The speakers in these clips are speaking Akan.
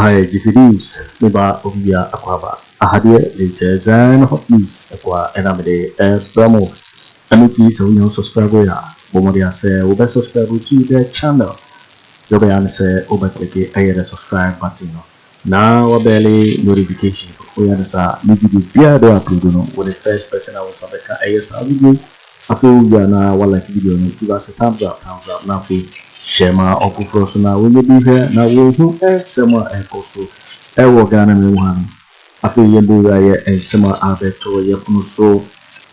I GC News, Miba Obia Aquaba, Ahadia, latest and hot news, Aqua, and Amade, Bramo, Amity, so you subscribe, Bomodia say, Oba subscribe to the channel. Yobayana say, Oba click a subscribe button. Now, a belly notification. We understand, maybe the beer do upload when the first person I was on the ASR video. I feel you are now one like video, give us a thumbs up, now feel. Share my offer for so now we will be here now we will and summer and also Ghana and one. I feel you do and summer abeto yapuno so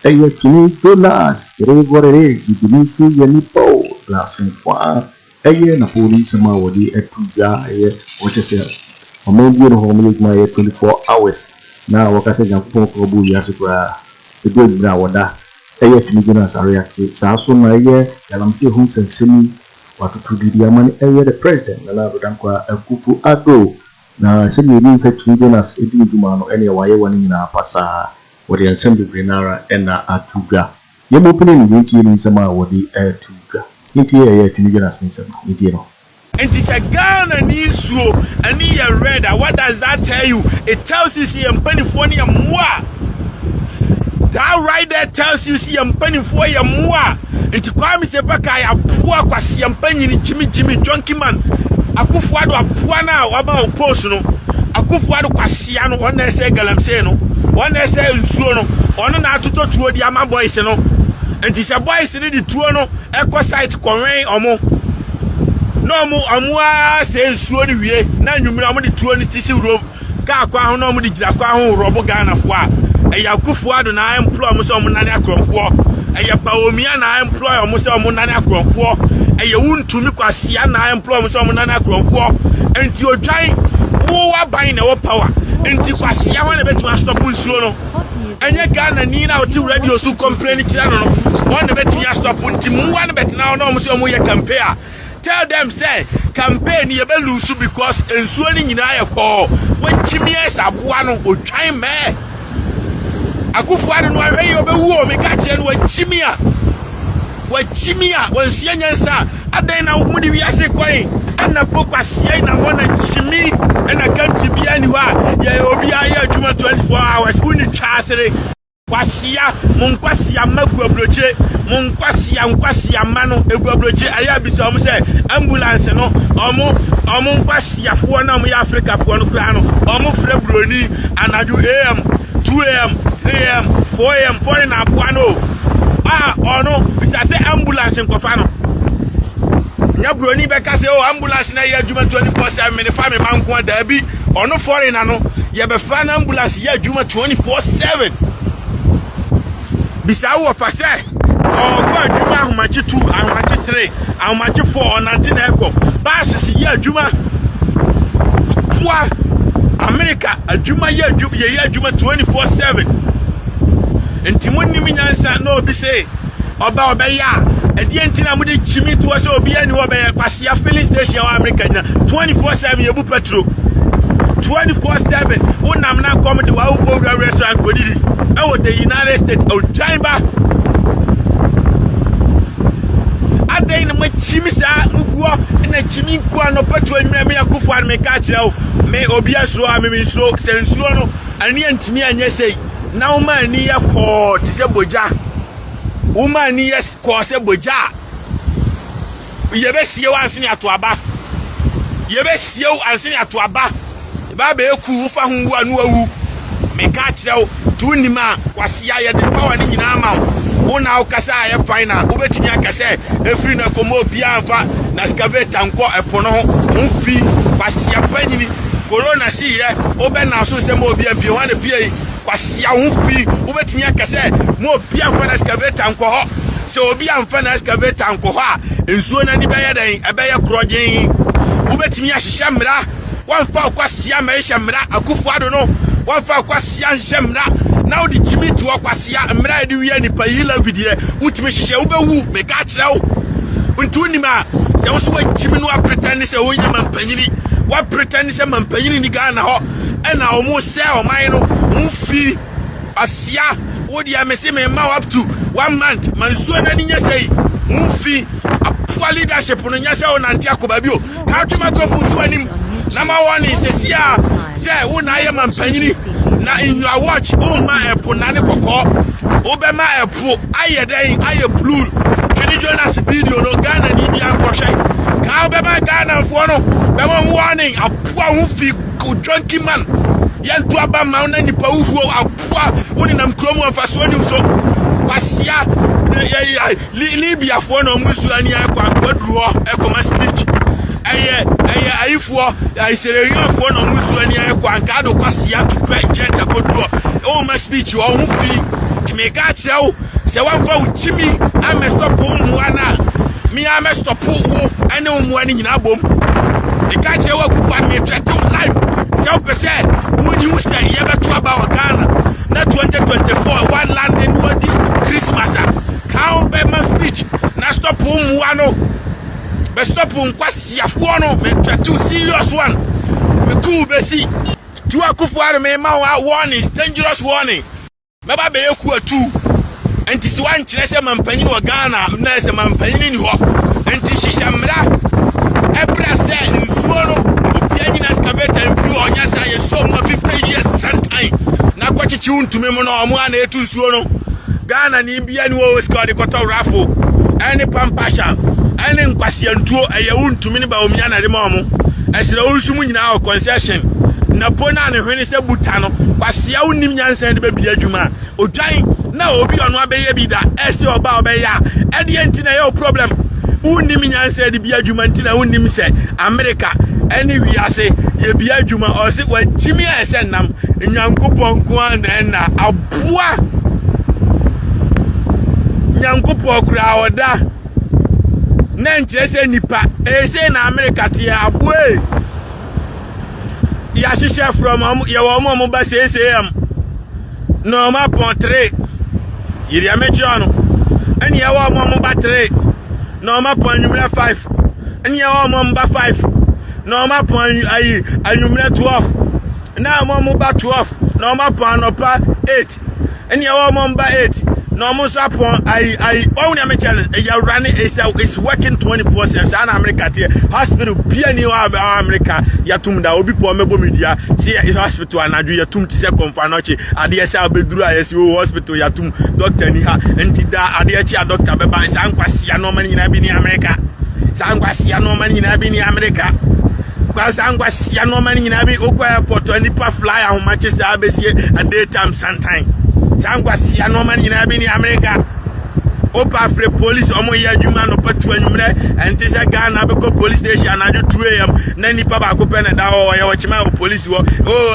a yakini to last it is what it is you believe through your nipple blasting kwa a year na police summer would be a 2 year what you say or maybe the home with my 24 hours now what I said I'm probably yasukra the good browada a year to begin as a reactive so my year and I'm saying who's and semi watutu didi amani the president na Rodankwa Akufu Addo na semi ni se Tribunals edi dumano ene waye wani na pasa wodi ensemble brinara ena atuga ye mopene ni nti ni nsema wodi atuga nti ye Tribunals nsema nti no and it's a Ghana needs you and you read what does that tell you? It tells you see Mpanifonia moi. That right there tells you see Mpanifonia moi. Nti kwa mi sepaka ya poa kwa siampanyi ni Jimmy Junkie man akufuado apoa na waba oposo no akufuado kwa sia no wona ese galamse no wona ese nsuo no ono na atoto tuo di ama boys no nti se boys ni di tuo no ekọ site kọwen omo no omo a se nsuo ni wie na nwumira omo di tuo ni tisi rom ka kwa ho no omo di gira kwa ho robo Ghana fo a eya akufuado na employ omo so omo nane akromfo eye baomia na employ omo se omo nane akromfo eye wuntumi kwasia na employ omo se omo nane akromfo enti odwan wo wa ban na wo power enti kwasia ho na betu stop nsuo no enye Ghana ni na oti radio so complain kira no won na betu stop enti mu wa na betina na omo se omo ye campaign tell them say campaign ye be lose because ensuo ni nyina ye ko wachimi esaboa no odwan me akufuado no ahwe ye obewu me ka kire no wachimia wansia nyansa adan na mudi wiase kwan ana pokwasia na wona chimi na country bia ni wa ye obi aye adwuma 24 hours uni chasere kwasia munkwasia maguabroche munkwasia mano eguabroche aya biso omo se ambulance no omo nkwasia fo na omo ya Africa fo no kra no omo frɛ broni anadu am 2 am 3 am 4 am 4 na aboa no ono bisa se ambulance nkofa no nya broni be ka se ambulance na ye adwuma 24/7 me fa me manko da bi ono foreigner no ye be fa na ambulance ye adwuma 24/7 bisa wo fa se ko adwuma ahomachi 2 ahomachi 3 ahomachi 4 onante na eko ba sisi ye adwuma kwa America adwuma ye adwuma 24/7 enti monni minyansa no obi se oba ya edi enti na mudi chimi to so obi ani oba ya kwasia filling station wa America na 24/7 yebu petrol 24/7 unam na come the wa ubo restaurant kodidi e wo the United States o jamba adai na machimi sa muguo na chimi kwa no petrol nwere me yakufu an me ka kire o me obi asuro amemi suro sensuo no ani antimi anye sei na woman ni ye ko ti se boja woman ni yes ko se boja ye be sie wansini atoaba ye be sie wansini atoaba ba be eku ufa hu wu anu awu me ka kire wo tu nima kwasia ye de power ni nyina ma wo na ukasa ye final wo betimi akase efri na komo bia amfa na excavator nko epono ho mfi kwasia panyini corona si ye obe na so se mo bia mpie wane pie kwasia hufi ubetimi akase mo bia amfa na excavator nko ho se obi amfa na excavator nko ho a ensuo na ni beye den ebeye krogen ubetimi ahihya mra wanfa kwasia ma ehya mra akufuado no wanfa kwasia nhya mra na odi chimi tu kwasia mra edi wi ani payila vidie utimi hihye ubewu me ka kire wo ntuni ma se wo so chimi no pretend se wo nyama mpanyini wa pretend se mampanyini ni Ghana ho ena omo se oman no mfi asia wodi amese me ma up to 1 month mansuo na ni nyasei mfi a leadership no nyase onante akoba bio ka tuma microphone so anim Number one is say who na yam panyini na in your watch ma epo na ne kokko obema epo aye den aye blue Kenny Jonas video no Ghana ni bia nkwohwe ka obema Ghana fo no be warning apoa hu fi junkie man yantu aba ma na nipa uhuo apoa woni nam kromo afaso ni so kwasia Libya fo no musu ani akwa aduro ekoma speech ayifuo Sierra fo no musu ani akwa nkado kwasia to jet akoduro o ma speech o hu fi timeka kireo se wanfa uchimi am stop mu ana mi am stop wo ene mu ani nyina bom e ka kireo akufa me treto life se pese woni hu se ye beto aba Ghana na 2024 one landing wodi Christmas how be my speech na stop mu ano be stop nkwasia fo no me treto serious one me cool be si tu akufu are me ma warning dangerous warning me ba be eku atu enti si wan kire se mampanyi wo Ghana na se mampanyi ni ho enti hihemra ebra se nsuo no obia nyina excavator mfiri onya sa ye so mo 50 years sometime na kwachichi untumi mo no omo ana etu nsuo no Ghana ni bia ni wo squad koto rafo any pampasha any nkwasiantuo eye untumi ni ba omia na de ma omo esere onsumu nyina o concession na pona ne hwene se buta no kwasia unim nyansan de ba bia adwuma odwan na obi ono abeye bi da ese oba obeya e de enti na ye problem unim nyansan de bia adwuma enti na unim se America any wiase ye bia adwuma o se wa chimi ese nam nyankopon ko na aboa nyankopon kura oda na nkyere se nipa ese na America tie aboe ya shisha from ya wo mo ba am no ma pontre yiri amechi ono ani ya wo mo ba 3 no ma pon numero 5 ani ya wo mo ba 5 no ma pon ayi numero 12 na mo ba 12 no ma pon no pa 8 ani ya wo mo ba 8 no mo so pon ayi o nya mechi ya run is working 24/7 sa na America tie hospital bia ni wa America ya tum da obi po mebo media see hospital anadu ya tum ti se konfa no chi ade ya sa beduru ayesi wo hospital ya tum doctor ni ha enti da ade ya chi a doctor be ba sa nkwase no man nyina bi ni America sa nkwase no man nyina bi ni America kwa sa nkwase no man nyina bi okwa airport ani pa fly ahoma chi sa besie a daytime sometime sa nkwase no man nyina bi ni America Opa free police omo ye adwuma no patu anwumre enti se Ghana be ko police station adu 2 am na nipa ba ko pe na da o ye wo chima police wo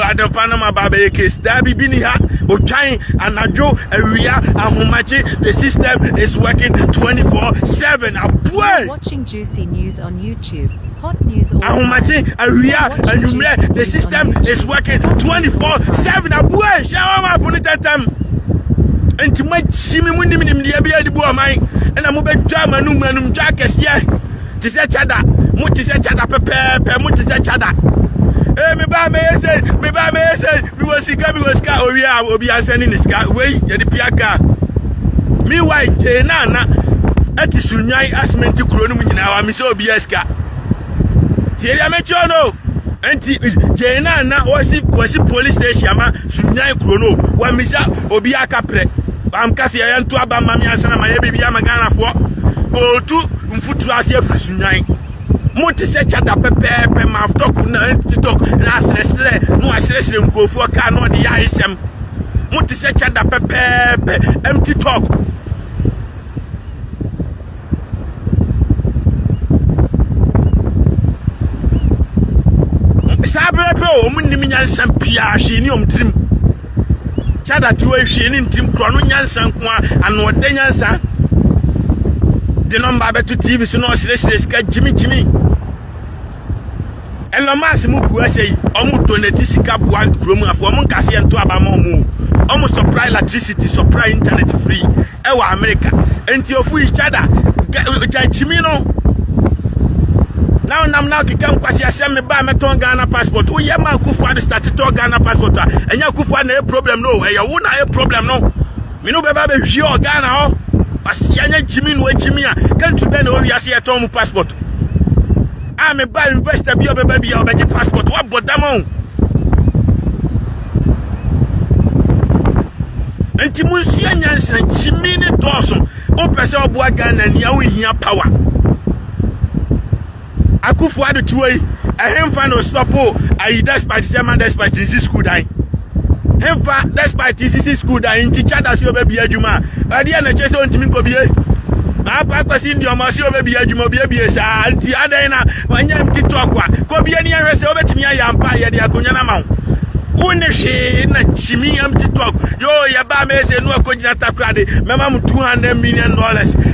adopa na ma ba be case da bi ni ha otwan anajo awia ahomachi the system is working 24/7 aboy watching Juicy News on YouTube hot news all ahomachi awia anwumre the system is working 24/7 aboy shawa ma puni tatam enti machimi munim dia bia di bo aman na mo bedwa manum dwa kese ti se chada mo ti se chada pepe mo ti se chada me ba me ese mi wosika obi ansani ni sika we ye di piaka mi wai je na ati sunwai asmenti kuro no nyina wa mi se obi eska ti ya mecho no enti je na wasi police station ma sunwai kuro no wa mi sa obi aka pre bam kasi ya ntu aba mami ansana ma ye bibia magana fo otu mfutu ase afrisunwan muti se chada pepe ma aftok na TikTok na asresre no asresre mkofu ka no de ya isem muti se chada pepe empty talk sabepe o munnim nyansam pia hwe ni omtrim chada tuwe hwe ni ntim kro no nyansan ko ano ode nyansan the number betu TV so no sire ska jimi elo mas mu ku asei omu donate sika boa krom afo omu nkase ento abama omu omu supply electricity supply internet free e wa America enti ofu each other ja jimi no now nam now kika nkwase asem me ba meton Ghana passport wo ye ma kufu ad start to Ghana passport enya kufu na e problem no e ye wo na e problem no me no be ba be hwi o Ghana ho asianya jimi no jimi a country be na o wiase ye ton mu passport ba me ba investor bi obeba bi obeje passport wa bodam enti munsia nyansa chimi ne doso o pese oboa Ghana ni a wo hia power Akufo Addo tuoi ehemfa no stop o ayi despite sema despite this school dan hemfa despite this school dan teacher da so obebi adwuma ade na chese ontimi nkobie apa kwasi ndi omo so obebi adwuma bie sa anti adan na wanyam TikTok kwa kobie ni ehwese obetimi ayampa ye de akonya na mawo Uneshi na chimi am TikTok. Yo, ya ba me se no akojina takrade. Mema mu $200 million.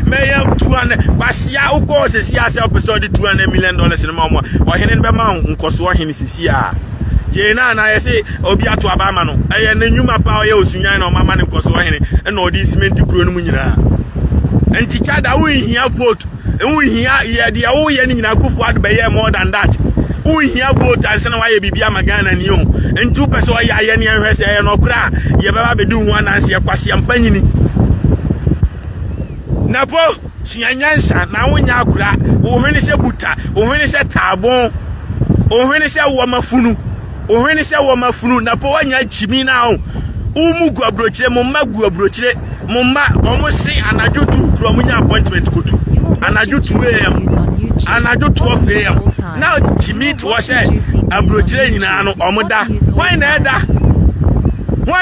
Me ya 200. Basia uko se sia se episode $200 million no mama. Wa hene be ma nkoso wa hene sisia. Je na ye se obi ato aba ma no. Eye na nyuma pa ye osunyan na mama ne nkoso wa hene. E na odi cement kuro no mu nyina. Enti chada wo hia vote. Wo hia ye de wo ye ni nyina Akufo Addo be ye more than that. We hear vote and send why Bibia Magana and you. And 2 person why I say no cry. You better do one and see a quasi and penny. Napo, she anyansa, now when you cry, or when it's a buta, or when it's a tabon, or when it's a woman funu, or when it's a woman funu, Napo and Chimi now. Umugu abroche, Momagu abroche, Moma almost say and I do 2 Cromunia appointment go to. And I do 2 a.m. And I do 12 a.m. Now Jimmy was a broche in an omoda. Why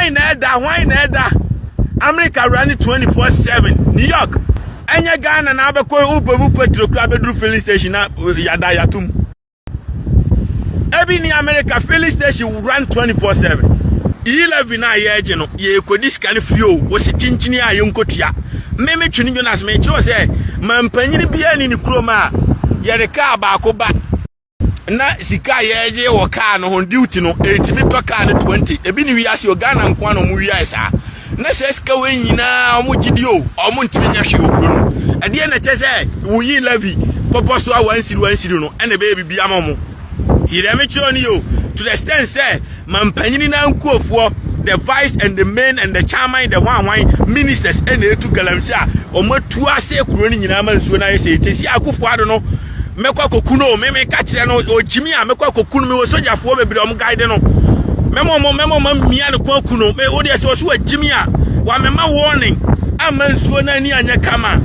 neither? America running 24/7. New York. Anya Ghana na abeko ubebu petro club bedru filling station na yada yatum. Every America filling station will run 24/7. 11 na yeje no ye kodi scan free o wo si chinchini ayonkotua. Meme twini Jonas me kiro se mampanyini bia ni kroma yere ka ba ko ba na sika yeje wo ka no hon duty no etimi to ka no 20 ebi ni wiase o Ghana nko no mu wiase na se sika we nyina omo gidi o omo ntimi nya hwe okro no ade na che se wo yi levi poposo a 1 no ene be bibi amomo ti re me kiro ni o to the extent say mampanyini na nkuofo the vice and the main and the chairman the one ministers and the two galamsia omo tu ase kuro ni nyina ma nsuo na yese tesi Akufo Addo no mekwa kokuno me ka kire no ojimi a mekwa kokuno me wo sojafo bebre om guide no memo mia no kokuno me odi ese wo so ojimi a wa mema warning ama nsuo na ni anya kama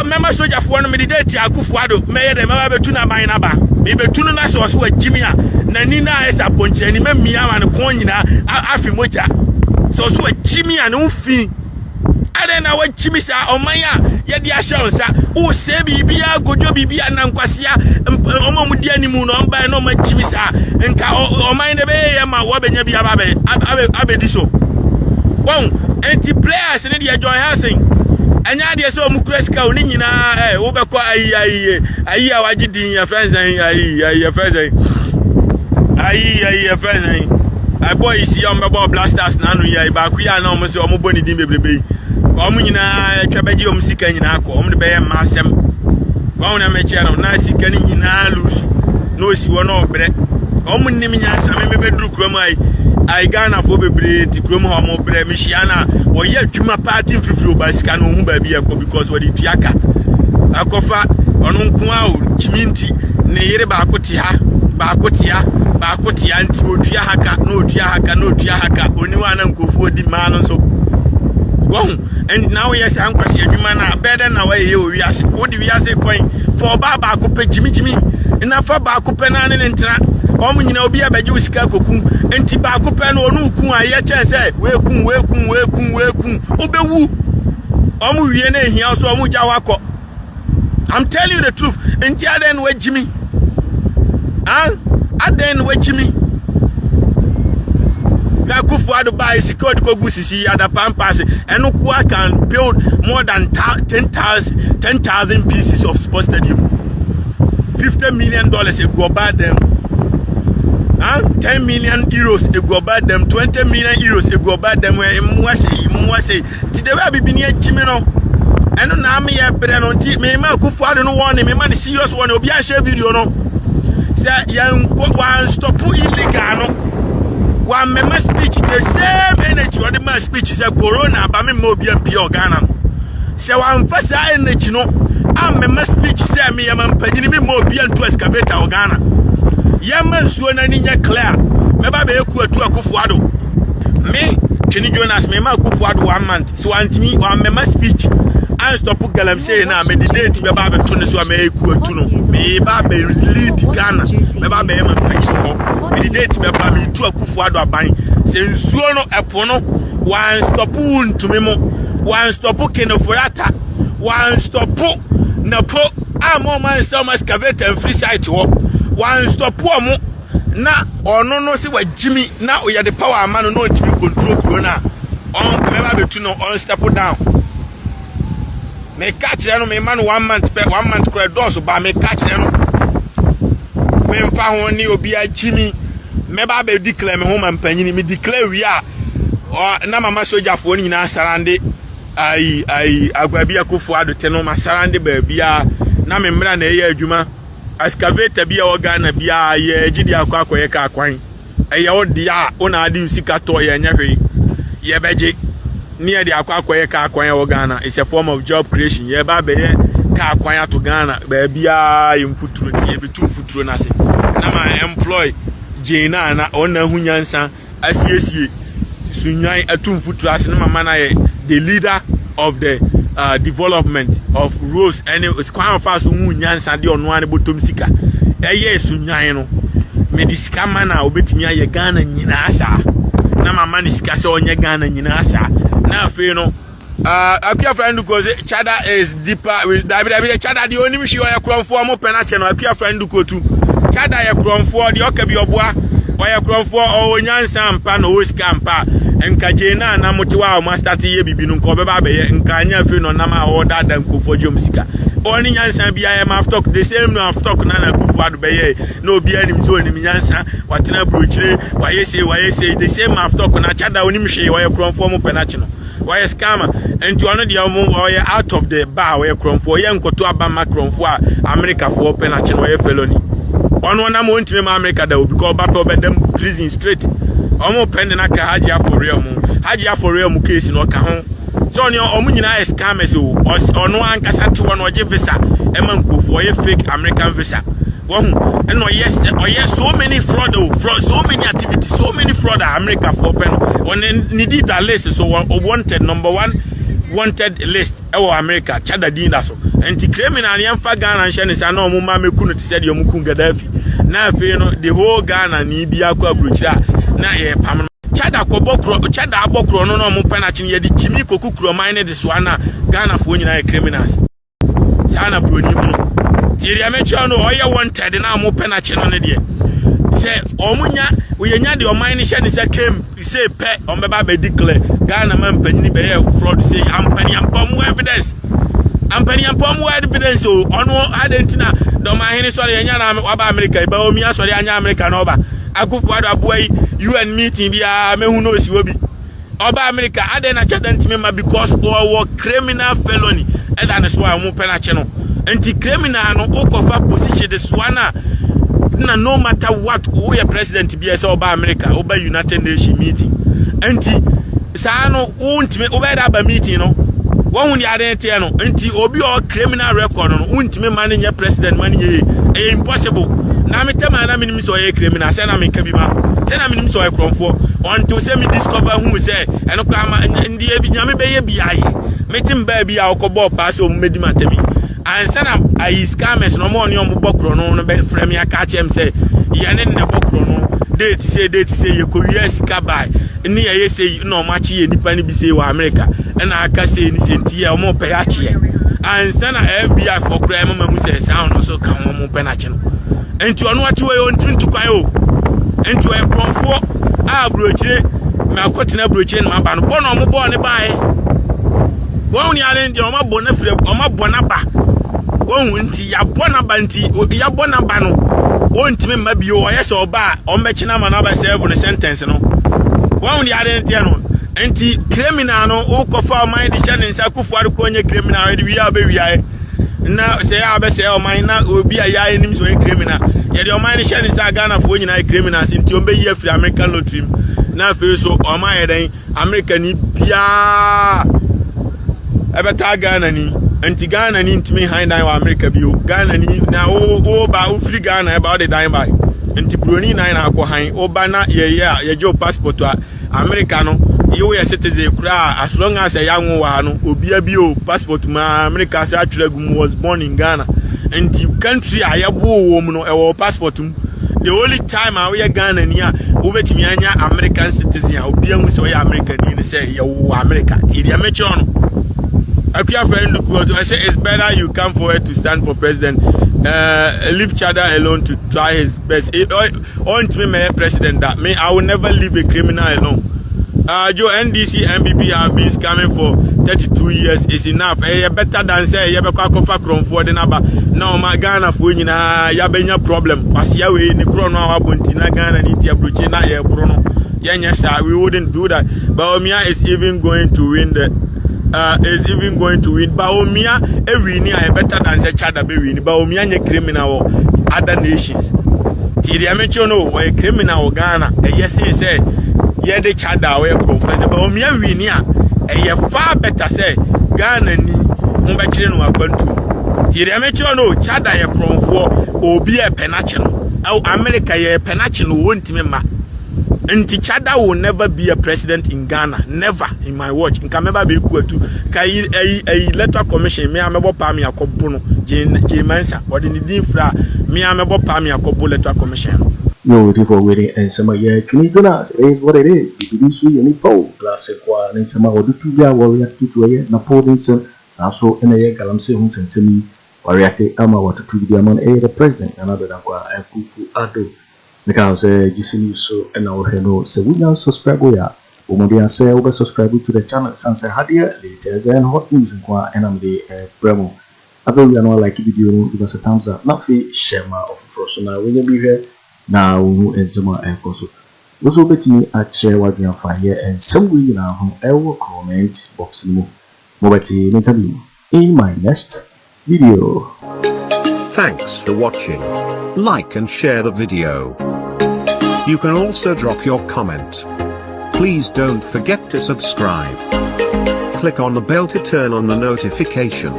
mema sojafo no me de date Akufo Addo me ye de meba betu na ban na ba me betu no na so ojimi a na ni na esa ponche ni memia ma no kon nyina afi moja so ojimi a no fi ade na wa chimi sa omanya ye dia shansa o se bibia gojo bibia na nkwasia omo mudi animu no mba no ma chimi sa nka oman de be ye ma wo benya bia abe diso bon anti players ne dia join hasen anya dia so mu kreska oni nyina wo be ko ayi awagidin ya friends ayi friends I boy see on the blasters na no ya ba ku ya na omo se omo boni din bebrebe omo nyina twabaji omo sika nyina akọ omo de be ma asem kwa na meche na na sika ni nyina lusu no si wo na obre omo nim nya asame me bedru krom ai Ghana fo bebre ti krom ho omo bre me hia na wo ye adwuma party mfifiri oba sika no hu ba bi akọ because wo di tuaka akofa onu nko a o chiminti ne yire ba akoti ha ba akoti anti otua haka oniwa na nkofo di ma no so won and now yes am kwase adwuma na better na we ye owiase odi wiase coin for ba akopɛ jimi na fa ba akopɛ na ne ntra omu nyina obi abaje usika kokun enti ba akopɛ na onu kun aye chese we kun obewu omu wie na ehia so omu gya wakɔ. I'm telling you the truth enti aden we jimi aden we jimi Akufo Addo buy secured kogusisi at the pampas and Okua can build more than 10,000 pieces of sports stadium. $50 million it go about them. 10 million euros it go about them. 20 million euros it go about them. Where mwase today we be near Chimino. And now me a brand on tea. Me Akufo Addo no one. Me man serious one. Obi a share video no. Say young one stop illegal no. One member speech, the same energy or the man speech is a corona, but me more be Ghana. So I'm first energy no, amema speech say me yama mpanyini me mo bia nto excavator Ghana yama nsuo na ni nya clear me ba be eku atu Akufo-Addo me Twini Jonas me ma Akufo-Addo 1 month so antimi wa mema speech and stop galamsey na me the date be ba be to ne so me eku atu no me ba be lead Ghana me ba be yama mpanyini me the date be ba me tu Akufo-Addo aban se nsuo no epo no one stop untumi mo one stop Kenofoyata one stop na po amo man some excavator free site wo one stop mo na ono no se wa Jimmy na oya the power man no ntimi control corona on me ba betu no on step down me catch no me man 1 month credit doors ba me catch no me mfa ho ni obi a Jimmy me ba be declare me ho man panyini me declare we are na mama soldier fo ni na sarande ai agwabi Akufo-Addo teno masarande ba bia na me mra na ye adwuma excavator bia o Ghana bia ye gidi akwakoye ka akwan eye o dia ona ade usika to ye nya hwe ye beje ni ye de akwakoye ka akwan o Ghana is a form of job creation ye ba be ye ka akwan ato Ghana ba bia ye mfuturo tie betu mfuturo na se na ma employ Jena na ona hunyansa asiesie sunyan atum futuro ase na mama na ye the leader of the development of roads and it's quite fast nyansa de ono ane botom sika eye sunyan no me disika mana obetimi aye Ghana nyina asa na mama ni sika se onye Ghana nyina asa na afi no Akua friend ko say Chada is deeper with David Chada the only mshi oya kronfo mo penache no Akua friend ko tu Chada ye kronfo de okabi oboa oya kronfo o nyansa mpa no osika mpa enka Jena na motiwa o master ti ye bibi no nko beba be ye nka anya fe no na ma order dan Akufo jom sika oni nyansa bia ye ma talk the same no talk na Akufo-Addo be ye no obi anim so onim nyansa watena brochire waye say the same ma talk na Chada onim hwe oya kronfo mo penache no why scammer and to another or out of the bar where crom for young to Abama crom for America for open a channel felony. On one amount to America that will be called back over them prison straight. Almost pending a Hajia for real case in Oka. So on your Omunina scammers or no one Casati one or visa, Emanco for a fake American visa. And yes, so many fraud, so many activities, so many fraud America for open. When needed that list, so wanted number 1 wanted list. America, Chada Dina so. And the criminal young fat Ghana and Shan is a no mumma couldn't say your Mukunga Defi. Now, the whole Ghana need be a quabrucha. Now, Pam Chada Kobokro, Chada Bokro, no Mupanachin, yet the Jimmy Kokukro mined the Swana Ghana for criminals. Sana Brunimo. Tiria mecho no oya wanted na mo penache no ne de say omunya uyenya de oman ni hye ne say came say pe on beba be declare Ghana man panini be fraud say ampani ampamu evidence o ono adentina do man hene so yenya na waba America ba omi asori anya America na oba Akufo-Addo aboy UN meeting bia mehu no si obi oba America aden na Chada ntime ma because or criminal felony e da ne so a mo penache no anti criminal no okofa position the swana na no matter what who your president be as oba America oba United Nations meeting anti sa no untime oba da meeting no won ya identity no anti obi o criminal record no untime manage president manage impossible na me tema na minim so ye criminal say na me ka bi ma say na minim so ye kronfo until say me discover who say eno kwa ma ndi e bi nyame be ye bi aye metim ba bi a okobo pass o medi matemi and send am I scammers no more on bokro no be frame ya catch him say yane na bokro no date say ye ko yes ka buy ni ye say no match ye nipa ni bi say wa America and aka say ni senti ye mo pe ya che and send FBI for crime ma mu say sound so kan mo pe na che no enti ono ati we on tin to kwan o enti we kronfo a brochire me akotena brochire ma ba no bono mo bo ne bae won ni ale ndi o ma bo na fire o ma bo na ba wonti ya bona banti ya bona ba no wonti me mabio o yeso oba o mechina ma na ba serve no sentence no won ya de ntia no enti criminal no o kofa o mind de nsa Akufo-Addo ko nye criminal de wi aba wi na say aba say o mind na obi aya enim so criminal ye de o mind de nsa Ghana fo nyina criminals nti o be yi afri American lottery na fe so o mind den America ni bia ebeta Ghana ni Anti Ghana ni ntimi hand down America bio. Ghana ni na o ba o free Ghana about the dime by. Anti Bruni na akọ han o ba na ye jo passport to America no. You are citizen kra as long as a young one obia bio passport ma America say atwelagum was born in Ghana. Anti country ayabo wo mu no e wo passport the only time I we Ghana ni a obetimi anya American citizen obia hu say American ni say ye wo America. Ti dia meche no. Akuya friend I say it's better you come forward to stand for president. Leave Chada alone to try his best. On to me president that me I will never leave a criminal alone. Joe NDC MPP have been scamming for 32 years is enough. Better than say you be kwakofa krom for the number. Now my Ghana for nyina ya benya problem. Pasia we ni kro no abonti na Ghana ni ti approach na ye bro no. Yenya sha we wouldn't do that. Baumia is even going to win the Baumia every year better than say Chada be win. Baumia nye criminal other nations. Ti dia mecho no we criminal Ghana. Yes say ye de Chada we krom. But Baumia win ya far better say Ghana ni mbachire no akwantu. Ti dia mecho no Chada ye krom for obi e penache no. America ye penache no wontime ma. Nti Chada will never be a president in Ghana. Never in my watch. Nka member be equal to kai electoral commission me amebo pa me akobo no je mansa or the din fra me amebo pa me akobo electoral commission. You're waiting and some of your Tunidonas, what it is. You do see any pole, classic one, and some of the 2 year warrior to a Napoleon, Sasso, and a Galamse Huns and Semi, warrior Ama, what to the among the president, another than Kufu Ado. Because you see so and our hello, so we now subscribe. Umodia say over subscribe to the channel, Sansa Hadia, latest and hot news and the Bremo. I thought you know like the video, give us a thumbs up, not free, share my offer so now when you be here. Now and some more also. Also bet me at share what you find here and some way now I will comment box in my next video. Thanks for watching. Like and share the video. You can also drop your comment. Please don't forget to subscribe. Click on the bell to turn on the notification.